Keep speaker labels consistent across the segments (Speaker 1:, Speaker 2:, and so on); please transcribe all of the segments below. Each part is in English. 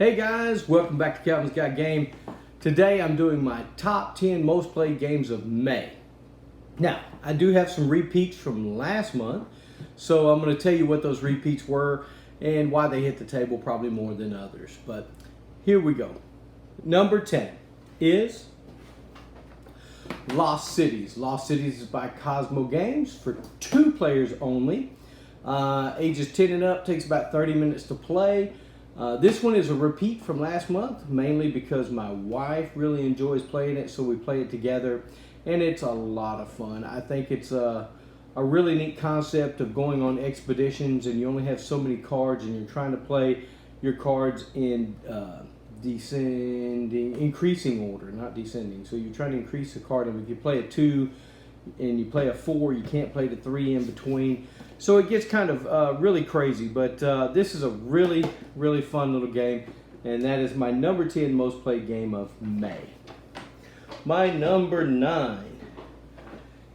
Speaker 1: Hey guys, welcome back to Calvin's Got Game. Today I'm doing my top 10 most played games of May. Now, I do have some repeats from last month, so I'm going to tell you what those repeats were and why they hit the table probably more than others. But here we go. Number 10 is Lost Cities. Lost Cities is by Cosmo Games for 2 players only. Ages 10 and up, takes about 30 minutes to play. This one is a repeat from last month, mainly because my wife really enjoys playing it, so we play it together, and it's a lot of fun. I think it's a really neat concept of going on expeditions, and you only have so many cards, and you're trying to play your cards in increasing order, not descending. So you're trying to increase the card, and if you play a 2 and you play a 4, you can't play the 3 in between. So it gets kind of really crazy, but this is a really, really fun little game, and that is my number 10 most played game of May. My number 9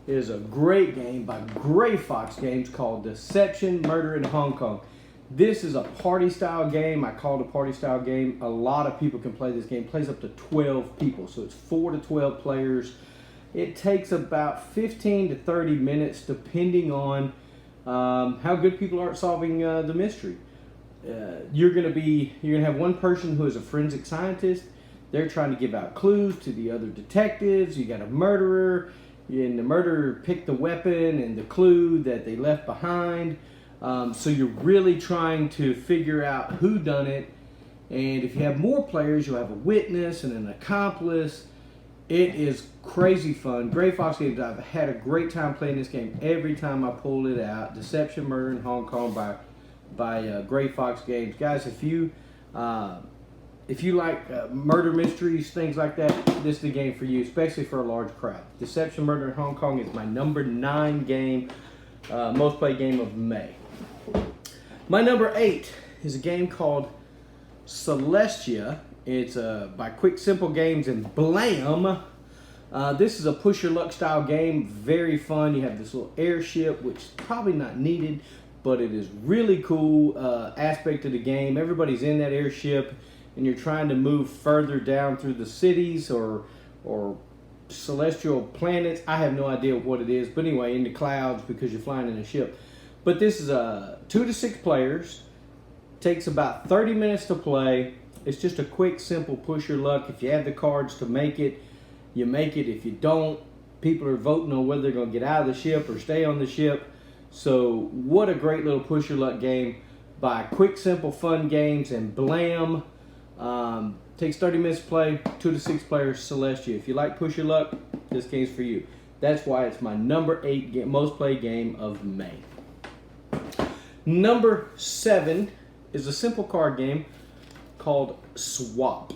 Speaker 1: is a great game by Gray Fox Games called Deception, Murder in Hong Kong. This is a party-style game. I call it a party-style game. A lot of people can play this game. It plays up to 12 people, so it's 4 to 12 players. It takes about 15 to 30 minutes, depending on how good people are at solving the mystery. You're gonna have one person who is a forensic scientist. They're trying to give out clues to the other detectives. You got a murderer, and the murderer picked the weapon and the clue that they left behind. So you're really trying to figure out who done it. And if you have more players, you'll have a witness and an accomplice. It is crazy fun. Gray Fox Games, I've had a great time playing this game every time I pull it out. Deception, Murder in Hong Kong by Gray Fox Games. Guys, if you like murder mysteries, things like that, this is the game for you, especially for a large crowd. Deception, Murder in Hong Kong is my number 9 game, most played game of May. My number 8 is a game called Celestia. It's by Quick Simple Games and Blam. This is a push your luck style game. Very fun. You have this little airship, which is probably not needed, but it is really cool aspect of the game. Everybody's in that airship, and you're trying to move further down through the cities or celestial planets. I have no idea what it is, but anyway, in the clouds because you're flying in a ship. But this is 2 to 6 players. Takes about 30 minutes to play. It's just a quick, simple push your luck. If you have the cards to make it, you make it. If you don't, people are voting on whether they're going to get out of the ship or stay on the ship. So what a great little push your luck game by Quick, Simple, Fun Games and Blam. Takes 30 minutes to play, 2 to 6 players, Celestia. If you like push your luck, this game's for you. That's why it's my number 8 most played game of May. Number 7 is a simple card game called Swap.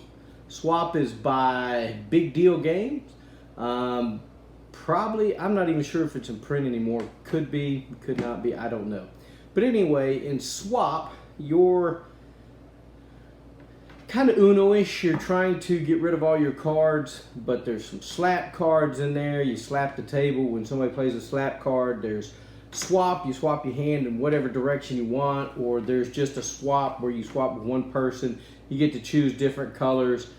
Speaker 1: Swap is by Big Deal Games. Probably, I'm not even sure if it's in print anymore. Could be, could not be, I don't know. But anyway, in Swap, you're kind of Uno-ish. You're trying to get rid of all your cards, but there's some slap cards in there. You slap the table when somebody plays a slap card. There's swap, you swap your hand in whatever direction you want, or there's just a swap where you swap with one person. You get to choose different colors.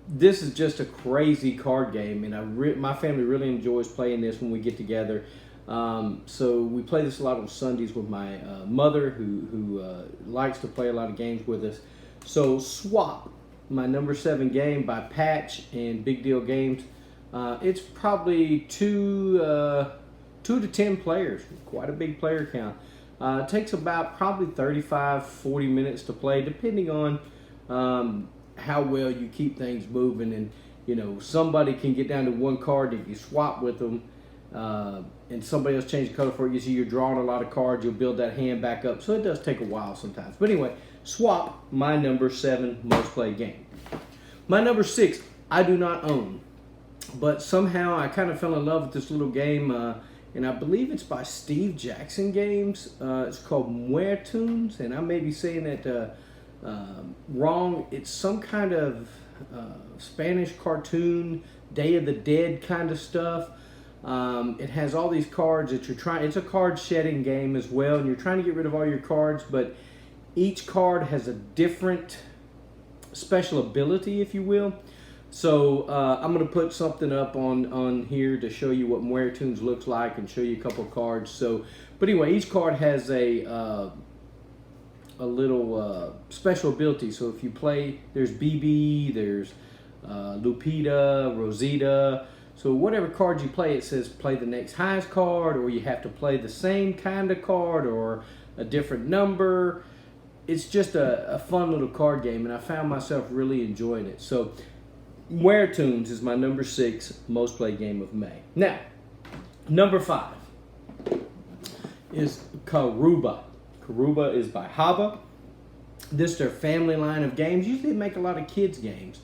Speaker 1: This is just a crazy card game, and my family really enjoys playing this when we get together. So we play this a lot on Sundays with my mother, who likes to play a lot of games with us. So Swap, my number 7 game by Patch and Big Deal Games. It's probably 2 to 10 players, quite a big player count. It takes about probably 35-40 minutes to play, depending on how well you keep things moving. And somebody can get down to 1 card. If you swap with them and somebody else changes color for you, so you're drawing a lot of cards, you'll build that hand back up. So it does take a while sometimes. But anyway, Swap, my number 7 most played game. My number 6, I do not own, but somehow I kind of fell in love with this little game. And I believe it's by Steve Jackson Games. It's called Muertunes, and I may be saying that wrong. It's some kind of Spanish cartoon, Day of the Dead kind of stuff. It has all these cards that you're trying. It's a card shedding game as well, and you're trying to get rid of all your cards, but each card has a different special ability, if you will. So I'm going to put something up on here to show you what Muertunes looks like and show you a couple of cards. So, but anyway, each card has a little special ability. So if you play, there's BB, there's Lupita, Rosita. So whatever card you play, it says play the next highest card, or you have to play the same kind of card or a different number. It's just a fun little card game, and I found myself really enjoying it. So Muertunes is my number 6 most played game of May. Now, number 5 is Karuba. Karuba is by Haba. This is their family line of games. Usually they make a lot of kids games.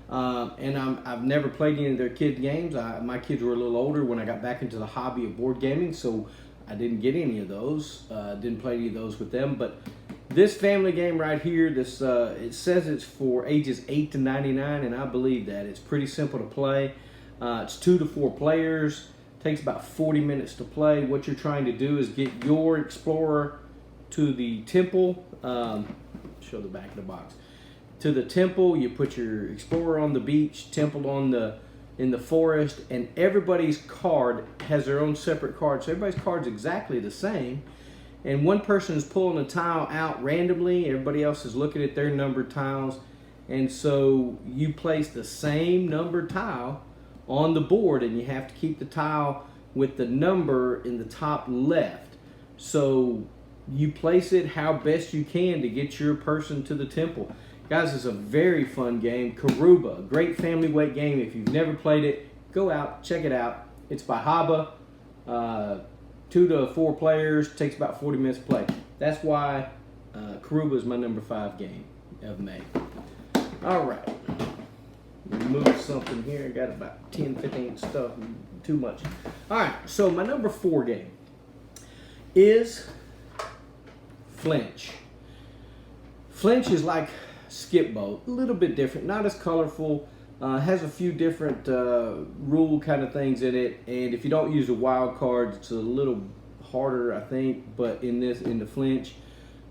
Speaker 1: And I've never played any of their kid games. My kids were a little older when I got back into the hobby of board gaming, so I didn't get any of those. Didn't play any of those with them. But this family game right here, this it says it's for ages 8 to 99, and I believe that. It's pretty simple to play. It's 2 to 4 players. Takes about 40 minutes to play. What you're trying to do is get your explorer to the temple. Show the back of the box. To the temple, you put your explorer on the beach, temple in the forest, and everybody's card has their own separate card. So everybody's card's exactly the same, and one person is pulling a tile out randomly. Everybody else is looking at their numbered tiles, and so you place the same numbered tile on the board, and you have to keep the tile with the number in the top left. So you place it how best you can to get your person to the temple. Guys, it's a very fun game. Karuba, a great family weight game. If you've never played it, go out, check it out. It's by Haba. 2 to 4 players, takes about 40 minutes to play. That's why Karuba is my number 5 game of May. All right. Move something here. I got about 10, 15 stuff. Too much. All right. So my number 4 game is Flinch. Flinch is like Skipbo, a little bit different, not as colorful, has a few different rule kind of things in it, and if you don't use the wild cards, it's a little harder, I think, but in the Flinch.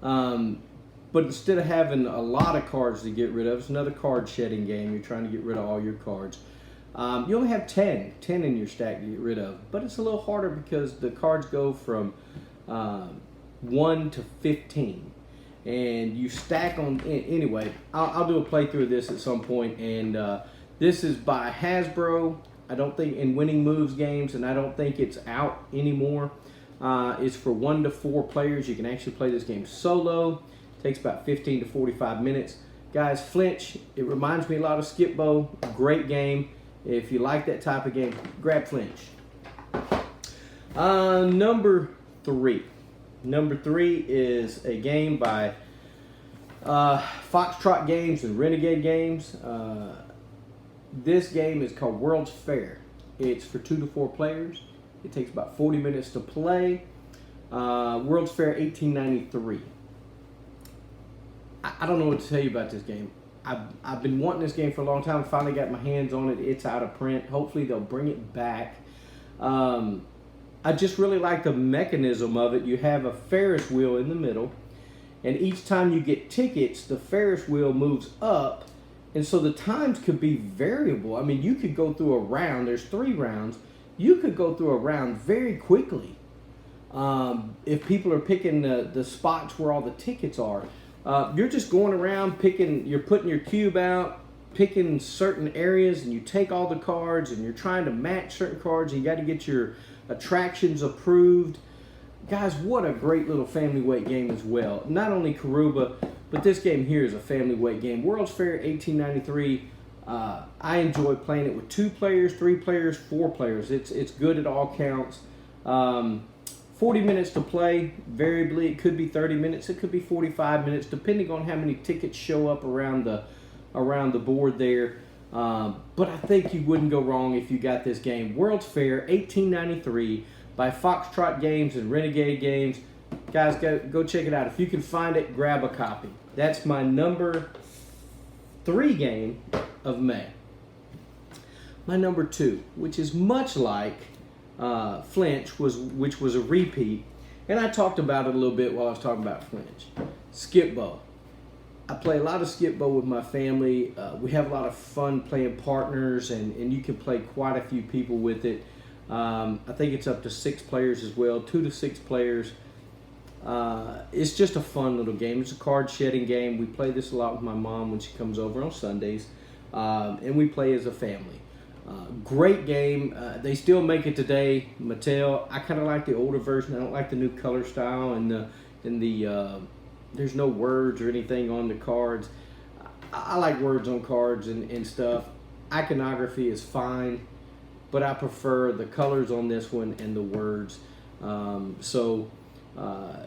Speaker 1: But instead of having a lot of cards to get rid of, it's another card shedding game. You're trying to get rid of all your cards. You only have 10 in your stack to get rid of, but it's a little harder because the cards go from 1 to 15. And you stack on, anyway, I'll do a playthrough of this at some point, and this is by Hasbro. I don't think in Winning Moves games, and I don't think it's out anymore. It's for 1 to 4 players. You can actually play this game solo. Takes about 15 to 45 minutes. Guys, Flinch, it reminds me a lot of Skipbo. Great game. If you like that type of game, grab Flinch. Number 3. Number 3 is a game by Foxtrot Games and Renegade Games. This game is called World's Fair. It's for 2 to 4 players. It takes about 40 minutes to play. World's Fair 1893. I don't know what to tell you about this game. I've been wanting this game for a long time. Finally got my hands on it. It's out of print. Hopefully they'll bring it back. I just really like the mechanism of it. You have a Ferris wheel in the middle, and each time you get tickets, the Ferris wheel moves up, and so the times could be variable. I mean, you could go through a round. There's 3 rounds. You could go through a round very quickly if people are picking the spots where all the tickets are. You're just going around you're putting your cube out, picking certain areas, and you take all the cards, and you're trying to match certain cards, and you got to get your attractions approved. Guys, what a great little family weight game as well. Not only Karuba, but this game here is a family weight game. World's Fair 1893. I enjoy playing it with 2 players, 3 players, 4 players. It's good at all counts. 40 minutes to play. Variably, it could be 30 minutes. It could be 45 minutes, depending on how many tickets show up around the board there. But I think you wouldn't go wrong if you got this game. World's Fair 1893 by Foxtrot Games and Renegade Games. Guys, go check it out. If you can find it, grab a copy. That's my number 3 game of May. My number 2, which is much like Flinch, which was a repeat, and I talked about it a little bit while I was talking about Flinch. Skipbo. I play a lot of Skipbo with my family. We have a lot of fun playing partners, and you can play quite a few people with it. I think it's up to 6 players as well, 2 to 6 players. It's just a fun little game. It's a card shedding game. We play this a lot with my mom when she comes over on Sundays, and we play as a family. Great game. They still make it today. Mattel. I kind of like the older version. I don't like the new color style and the there's no words or anything on the cards. I like words on cards and stuff. Iconography is fine, but I prefer the colors on this one and the words.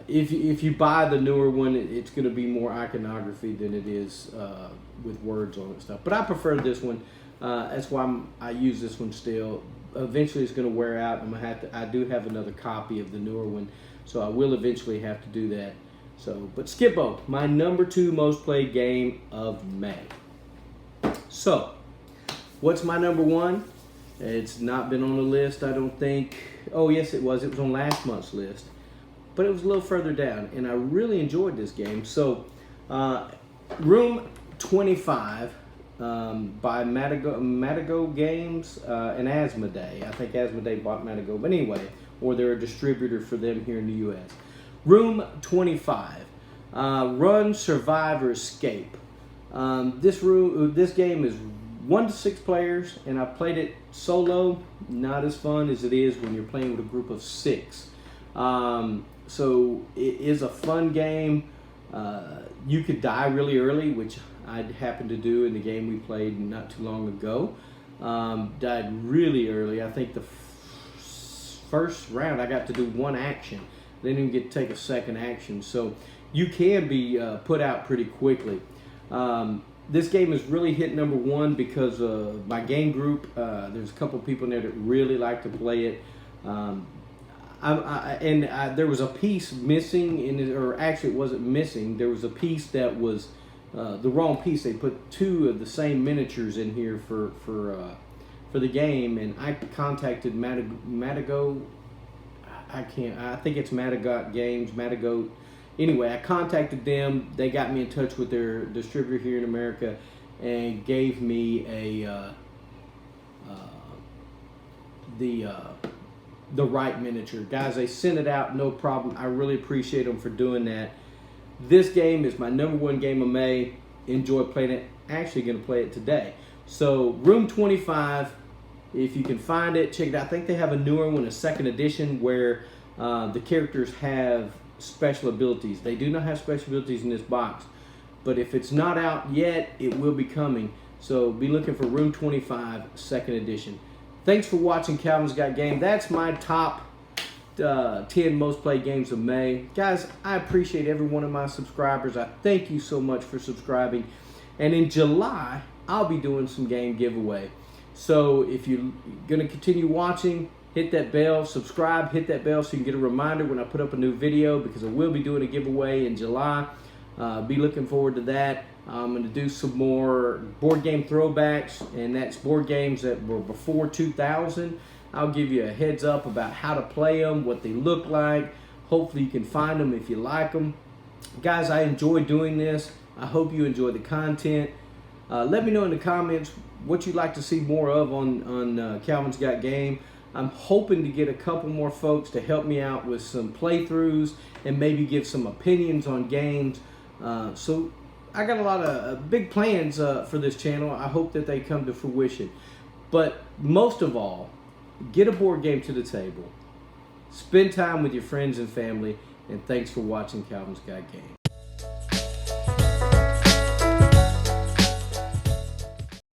Speaker 1: If you buy the newer one, it's going to be more iconography than it is with words on it and stuff. But I prefer this one. That's why I use this one still. Eventually, it's going to wear out. I do have another copy of the newer one, so I will eventually have to do that. But Skipbo, my number 2 most played game of May. So, what's my number 1? It's not been on the list, I don't think. Oh, yes, it was. It was on last month's list, but it was a little further down, and I really enjoyed this game. So, Room 25 by Matago Games and Asmodee. I think Asmodee bought Matago, but anyway, or they're a distributor for them here in the U.S. Room 25, Run, Survive, or Escape. This game is 1 to 6 players, and I've played it solo. Not as fun as it is when you're playing with a group of 6. So it is a fun game. You could die really early, which I happened to do in the game we played not too long ago. Died really early. I think the first round I got to do 1 action. They didn't even get to take a second action. So you can be put out pretty quickly. This game is really hit number 1 because my game group, there's a couple people in there that really like to play it. There was a piece missing in it, or actually it wasn't missing. There was a piece that was the wrong piece. They put 2 of the same miniatures in here for the game, and I contacted Matago. I think it's Matagot Games, Matago. Anyway, I contacted them. They got me in touch with their distributor here in America and gave me the right miniature. Guys, they sent it out, no problem. I really appreciate them for doing that. This game is my number 1 game of May. Enjoy playing it. Actually going to play it today. So, Room 25. If you can find it, check it out. I think they have a newer one, a 2nd edition, where the characters have special abilities. They do not have special abilities in this box, but if it's not out yet, it will be coming. So be looking for Room 25, 2nd edition. Thanks for watching Calvin's Got Game. That's my top 10 most played games of May. Guys, I appreciate every one of my subscribers. I thank you so much for subscribing. And in July, I'll be doing some game giveaway. So if you're going to continue watching, hit that bell, subscribe, hit that bell so you can get a reminder when I put up a new video, because I will be doing a giveaway in July. Be looking forward to that. I'm going to do some more board game throwbacks, and that's board games that were before 2000. I'll give you a heads up about how to play them, what they look like. Hopefully you can find them if you like them. Guys, I enjoy doing this. I hope you enjoy the content. Let me know in the comments what you'd like to see more of on Calvin's Got Game. I'm hoping to get a couple more folks to help me out with some playthroughs and maybe give some opinions on games. So I got a lot of big plans for this channel. I hope that they come to fruition. But most of all, get a board game to the table. Spend time with your friends and family. And thanks for watching Calvin's Got Game.